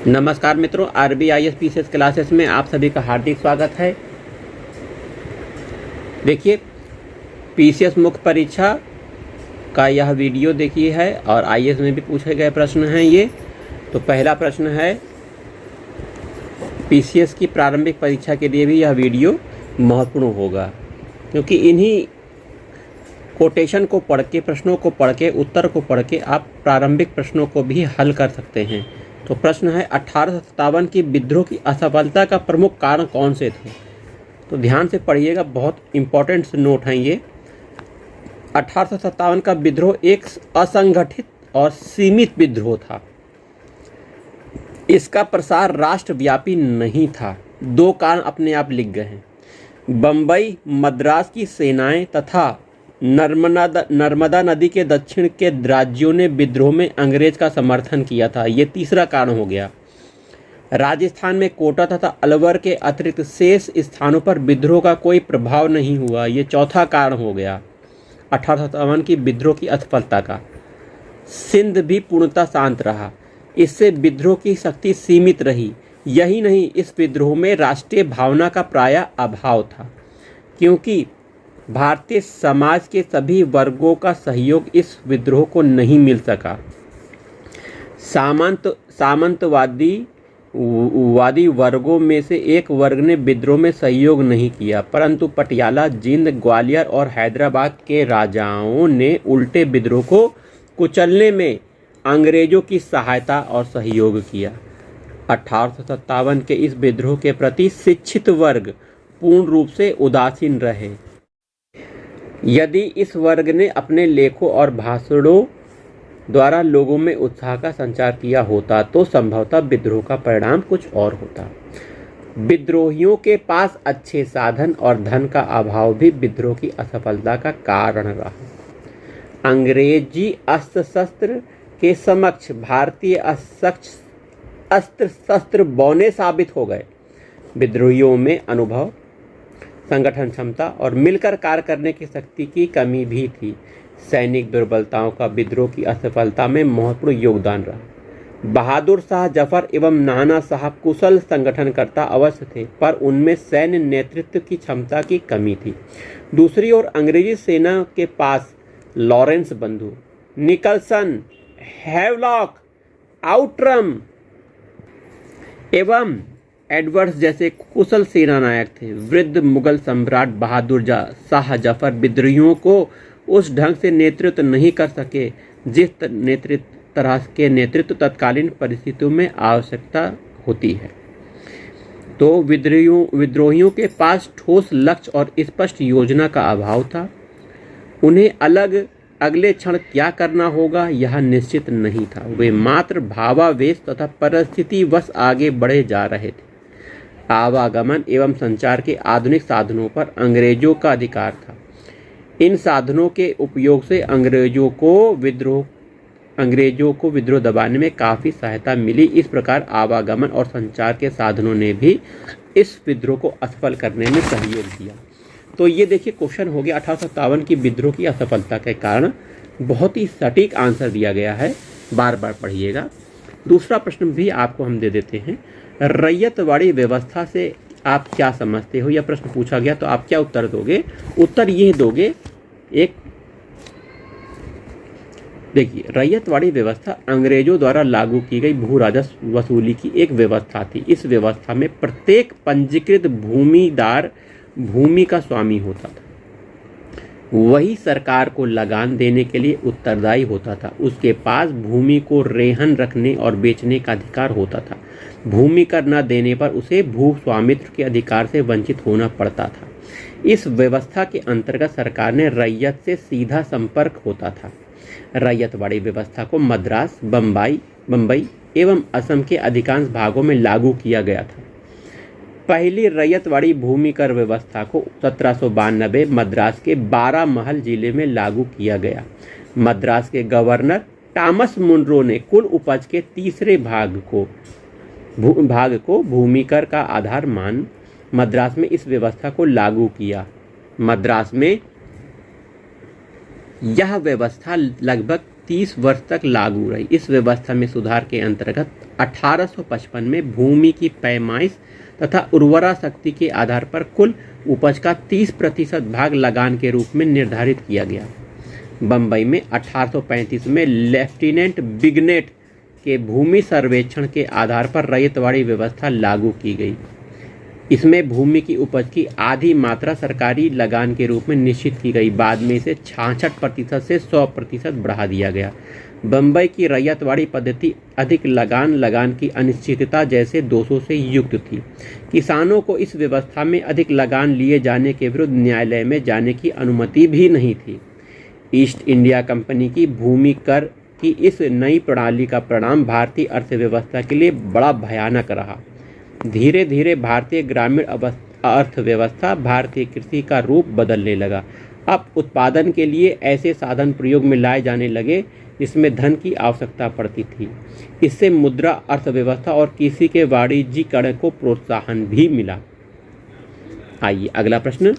नमस्कार मित्रों, RBIS PCS classes में आप सभी का हार्दिक स्वागत है। देखिए, PCS मुख्य परीक्षा का यह वीडियो देखिए है और IAS में भी पूछे गए प्रश्न हैं ये। तो पहला प्रश्न है, PCS की प्रारंभिक परीक्षा के लिए भी यह वीडियो महत्वपूर्ण होगा, क्योंकि इन्हीं कोटेशन को पढ़ के, प्रश्नों को पढ़ के, उत्तर को पढ़ के आप प्रारंभिक प्रश्नों को भी हल कर सकते हैं। तो प्रश्न है, 1857 की विद्रोह की असफलता का प्रमुख कारण कौन से थे? तो ध्यान से पढ़िएगा, बहुत इंपॉर्टेंट नोट हैं ये। 1857 का विद्रोह एक असंगठित और सीमित विद्रोह था। इसका प्रसार राष्ट्रव्यापी नहीं था। दो कारण अपने आप लिख गए हैं। बम्बई, मद्रास की सेनाएं तथा नर्मदा नदी के दक्षिण के राज्यों ने विद्रोह में अंग्रेज का समर्थन किया था। ये तीसरा कारण हो गया। राजस्थान में कोटा तथा अलवर के अतिरिक्त शेष स्थानों पर विद्रोह का कोई प्रभाव नहीं हुआ। ये चौथा कारण हो गया 1857 की विद्रोह की असफलता का। सिंध भी पूर्णतः शांत रहा, इससे विद्रोह की शक्ति सीमित रही। यही नहीं, इस विद्रोह में राष्ट्रीय भावना का प्रायः अभाव था, क्योंकि भारतीय समाज के सभी वर्गों का सहयोग इस विद्रोह को नहीं मिल सका। सामंतवादी वर्गों में से एक वर्ग ने विद्रोह में सहयोग नहीं किया, परंतु पटियाला, जींद, ग्वालियर और हैदराबाद के राजाओं ने उल्टे विद्रोह को कुचलने में अंग्रेजों की सहायता और सहयोग किया। 1857 के इस विद्रोह के प्रति शिक्षित वर्ग पूर्ण रूप से उदासीन रहे। यदि इस वर्ग ने अपने लेखों और भाषणों द्वारा लोगों में उत्साह का संचार किया होता तो संभवतः विद्रोह का परिणाम कुछ और होता। विद्रोहियों के पास अच्छे साधन और धन का अभाव भी विद्रोह की असफलता का कारण रहा। अंग्रेजी अस्त्र शस्त्र के समक्ष भारतीय अस्त्र शस्त्र बौने साबित हो गए। विद्रोहियों में अनुभव, संगठन क्षमता और मिलकर कार्य करने की शक्ति की कमी भी थी। सैनिक दुर्बलताओं का विद्रोह की असफलता में महत्वपूर्ण योगदान रहा। बहादुर शाह जफर एवं नाना साहब कुशल संगठनकर्ता अवश्य थे, पर उनमें सैन्य नेतृत्व की क्षमता की कमी थी। दूसरी ओर अंग्रेजी सेना के पास लॉरेंस बंधु, निकलसन, हैवलॉक, आउट्रम एवं एडवर्ड्स जैसे कुशल सेनानायक थे। वृद्ध मुगल सम्राट बहादुर शाह जफर विद्रोहियों को उस ढंग से नेतृत्व नहीं कर सके जिस तरह के नेतृत्व तत्कालीन परिस्थितियों में आवश्यकता होती है। तो विद्रोहियों के पास ठोस लक्ष्य और स्पष्ट योजना का अभाव था। उन्हें अगले क्षण क्या करना होगा यह निश्चित नहीं था। वे मात्र भावावेश तथा परिस्थितिवश आगे बढ़े जा रहे थे। आवागमन एवं संचार के आधुनिक साधनों पर अंग्रेजों का अधिकार था। इन साधनों के उपयोग से अंग्रेजों को विद्रोह दबाने में काफ़ी सहायता मिली। इस प्रकार आवागमन और संचार के साधनों ने भी इस विद्रोह को असफल करने में सहयोग दिया। तो ये देखिए, क्वेश्चन हो गया 1857 की विद्रोह की असफलता के कारण। बहुत ही सटीक आंसर दिया गया है, बार बार पढ़िएगा। दूसरा प्रश्न भी आपको हम दे देते हैं। रैयतवाड़ी व्यवस्था से आप क्या समझते हो? यह प्रश्न पूछा गया, तो आप क्या उत्तर दोगे? उत्तर ये दोगे, एक देखिए, रैयतवाड़ी व्यवस्था अंग्रेजों द्वारा लागू की गई भू राजस्व वसूली की एक व्यवस्था थी। इस व्यवस्था में प्रत्येक पंजीकृत भूमिदार भूमि का स्वामी होता था। वही सरकार को लगान देने के लिए उत्तरदायी होता था। उसके पास भूमि को रेहन रखने और बेचने का अधिकार होता था। भूमि कर न देने पर उसे भू स्वामित्व के अधिकार से वंचित होना पड़ता था। इस व्यवस्था के अंतर्गत सरकार ने रैयत से सीधा संपर्क होता था। रैयतवाड़ी व्यवस्था को मद्रास, बम्बई एवं असम के अधिकांश भागों में लागू किया गया था। पहली रैयतवाड़ी भूमि कर व्यवस्था को 1792 मद्रास के 12 महल जिले में लागू किया गया। मद्रास के गवर्नर टॉमस मुनरो ने कुल उपज के तीसरे भाग को भूमि कर का आधार मान मद्रास में इस व्यवस्था को लागू किया। मद्रास में यह व्यवस्था लगभग 30 वर्ष तक लागू रही। इस व्यवस्था में सुधार के अंतर्गत 1855 में भूमि की पैमाइश तथा उर्वरा शक्ति के आधार पर कुल उपज का 30% भाग लगान के रूप में निर्धारित किया गया। बम्बई में 1835 में लेफ्टिनेंट बिगनेट के भूमि सर्वेक्षण के आधार पर रैयतवाड़ी व्यवस्था लागू की गई। इसमें भूमि की उपज की आधी मात्रा सरकारी लगान के रूप में निश्चित की गई। बाद में इसे 66% से 100% बढ़ा दिया गया। बम्बई की रैयतवाड़ी पद्धति अधिक लगान की अनिश्चितता जैसे दोषों से युक्त थी। किसानों को इस व्यवस्था में अधिक लगान लिए जाने के विरुद्ध न्यायालय में जाने की अनुमति भी नहीं थी। ईस्ट इंडिया कंपनी की भूमि कर की इस नई प्रणाली का परिणाम भारतीय अर्थव्यवस्था के लिए बड़ा भयानक रहा। धीरे धीरे भारतीय ग्रामीण अर्थव्यवस्था भारतीय कृषि का रूप बदलने लगा। अब उत्पादन के लिए ऐसे साधन प्रयोग में लाए जाने लगे जिसमें धन की आवश्यकता पड़ती थी। इससे मुद्रा अर्थव्यवस्था और कृषि के वाणिज्यीकरण को प्रोत्साहन भी मिला। आइए अगला प्रश्न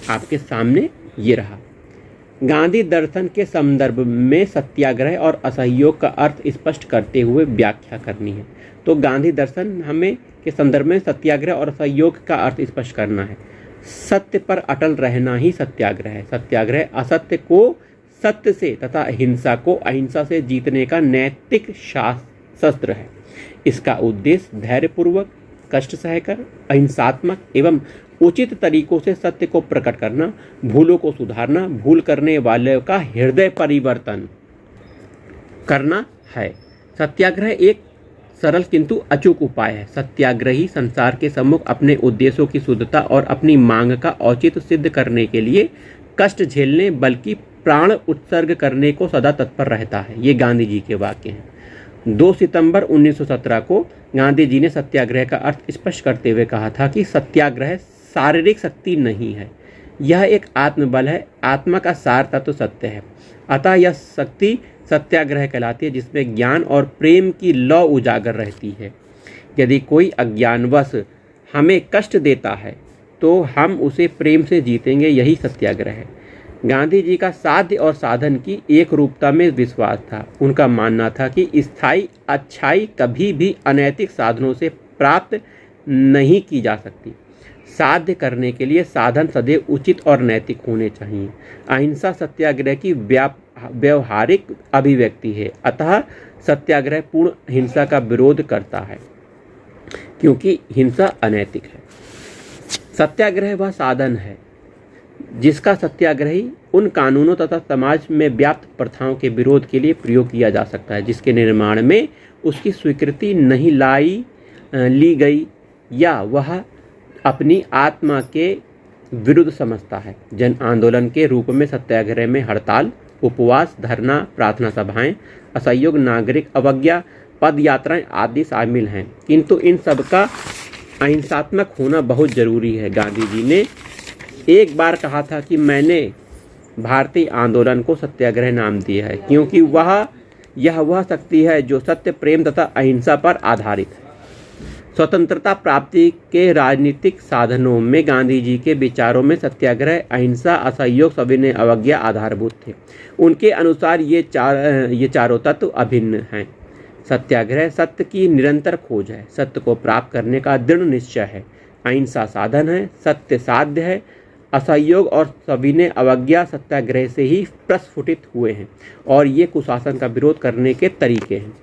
आपके सामने ये रहा। गांधी दर्शन के संदर्भ में सत्याग्रह और असहयोग का अर्थ स्पष्ट करते हुए व्याख्या करनी है। तो गांधी दर्शन हमें के संदर्भ में सत्याग्रह और असहयोग का अर्थ स्पष्ट करना है। सत्य पर अटल रहना ही सत्याग्रह है। सत्याग्रह असत्य को सत्य से तथा हिंसा को अहिंसा से जीतने का नैतिक शस्त्र है। इसका उद्देश्य धैर्यपूर्वक, कष्ट सहकर, अहिंसात्मक एवं उचित तरीकों से सत्य को प्रकट करना, भूलों को सुधारना, भूल करने वाले का हृदय परिवर्तन करना है। सत्याग्रह एक सरल किंतु अचूक उपाय है। सत्याग्रही संसार के सम्मुख अपने उद्देश्यों की शुद्धता और अपनी मांग का औचित्य सिद्ध करने के लिए कष्ट झेलने बल्कि प्राण उत्सर्ग करने को सदा तत्पर रहता है। ये गांधी जी के वाक्य हैं। 2 सितंबर 1917 को गांधी जी ने सत्याग्रह का अर्थ स्पष्ट करते हुए कहा था कि सत्याग्रह शारीरिक शक्ति नहीं है, यह एक आत्मबल है। आत्मा का सार तत्व सत्य है, अतः यह शक्ति सत्याग्रह कहलाती है जिसमें ज्ञान और प्रेम की लौ उजागर रहती है। यदि कोई अज्ञानवश हमें कष्ट देता है तो हम उसे प्रेम से जीतेंगे, यही सत्याग्रह है। गांधी जी का साध्य और साधन की एक रूपता में विश्वास था। उनका मानना था कि स्थायी अच्छाई कभी भी अनैतिक साधनों से प्राप्त नहीं की जा सकती। साध्य करने के लिए साधन सदैव उचित और नैतिक होने चाहिए। अहिंसा सत्याग्रह की व्यवहारिक अभिव्यक्ति है, अतः सत्याग्रह पूर्ण हिंसा का विरोध करता है क्योंकि हिंसा अनैतिक है। सत्याग्रह वह साधन है जिसका सत्याग्रही उन कानूनों तथा समाज में व्याप्त प्रथाओं के विरोध के लिए प्रयोग किया जा सकता है जिसके निर्माण में उसकी स्वीकृति नहीं ली गई या वह अपनी आत्मा के विरुद्ध समझता है। जन आंदोलन के रूप में सत्याग्रह में हड़ताल, उपवास, धरना, प्रार्थना सभाएं, असहयोग, नागरिक अवज्ञा, पद यात्राएं आदि शामिल हैं, किंतु इन सब का अहिंसात्मक होना बहुत जरूरी है। गांधी जी ने एक बार कहा था कि मैंने भारतीय आंदोलन को सत्याग्रह नाम दिया है क्योंकि यह वह शक्ति है जो सत्य, प्रेम तथा अहिंसा पर आधारित है। स्वतंत्रता प्राप्ति के राजनीतिक साधनों में गांधी जी के विचारों में सत्याग्रह, अहिंसा, असहयोग, सविनय अवज्ञा आधारभूत थे। उनके अनुसार ये चारों तत्व अभिन्न हैं। सत्याग्रह सत्य की निरंतर खोज है, सत्य को प्राप्त करने का दृढ़ निश्चय है। अहिंसा साधन है, सत्य साध्य है। असहयोग और सविनय अवज्ञा सत्याग्रह से ही प्रस्फुटित हुए हैं और ये कुशासन का विरोध करने के तरीके हैं।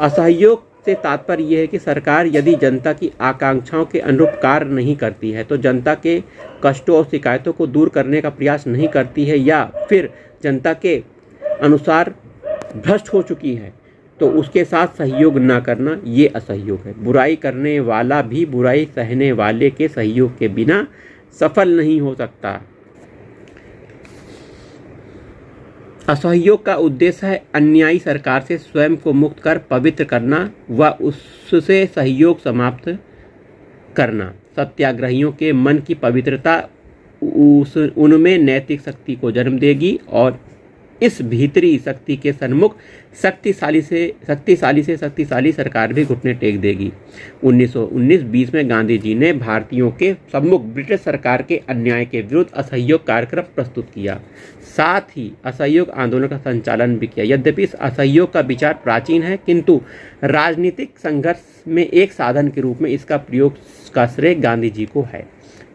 असहयोग से तात्पर्य यह है कि सरकार यदि जनता की आकांक्षाओं के अनुरूप कार्य नहीं करती है तो जनता के कष्टों और शिकायतों को दूर करने का प्रयास नहीं करती है या फिर जनता के अनुसार भ्रष्ट हो चुकी है तो उसके साथ सहयोग न करना, ये असहयोग है। बुराई करने वाला भी बुराई सहने वाले के सहयोग के बिना सफल नहीं हो सकता। असहयोग का उद्देश्य है अन्यायी सरकार से स्वयं को मुक्त कर पवित्र करना व उससे सहयोग समाप्त करना। सत्याग्रहियोयों के मन की पवित्रता उनमें नैतिक शक्ति को जन्म देगी और इस भीतरी शक्ति के सन्मुख शक्तिशाली से शक्तिशाली सरकार भी घुटने टेक देगी। 1919-20 में गांधी जी ने भारतीयों के सम्मुख ब्रिटिश सरकार के अन्याय के विरुद्ध असहयोग कार्यक्रम प्रस्तुत किया। साथ ही असहयोग आंदोलन का संचालन भी किया। यद्यपि इस असहयोग का विचार प्राचीन है, किंतु राजनीतिक संघर्ष में एक साधन के रूप में इसका प्रयोग का श्रेय गांधी जी को है।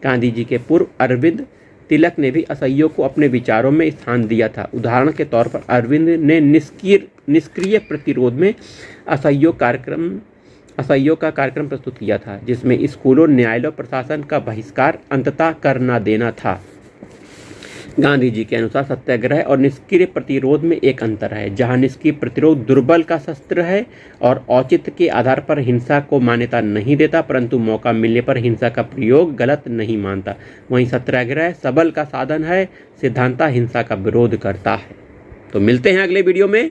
गांधी जी के पूर्व अरविंद तिलक ने भी असहयोग को अपने विचारों में स्थान दिया था। उदाहरण के तौर पर अरविंद ने निष्क्रिय प्रतिरोध में असहयोग का कार्यक्रम प्रस्तुत किया था, जिसमें स्कूलों, न्यायालयों, प्रशासन का बहिष्कार अंततः कर न देना था। गांधी जी के अनुसार सत्याग्रह और निष्क्रिय प्रतिरोध में एक अंतर है। जहां निष्क्रिय प्रतिरोध दुर्बल का शस्त्र है और औचित्य के आधार पर हिंसा को मान्यता नहीं देता, परंतु मौका मिलने पर हिंसा का प्रयोग गलत नहीं मानता, वहीं सत्याग्रह सबल का साधन है, सिद्धांततः हिंसा का विरोध करता है। तो मिलते हैं अगले वीडियो में।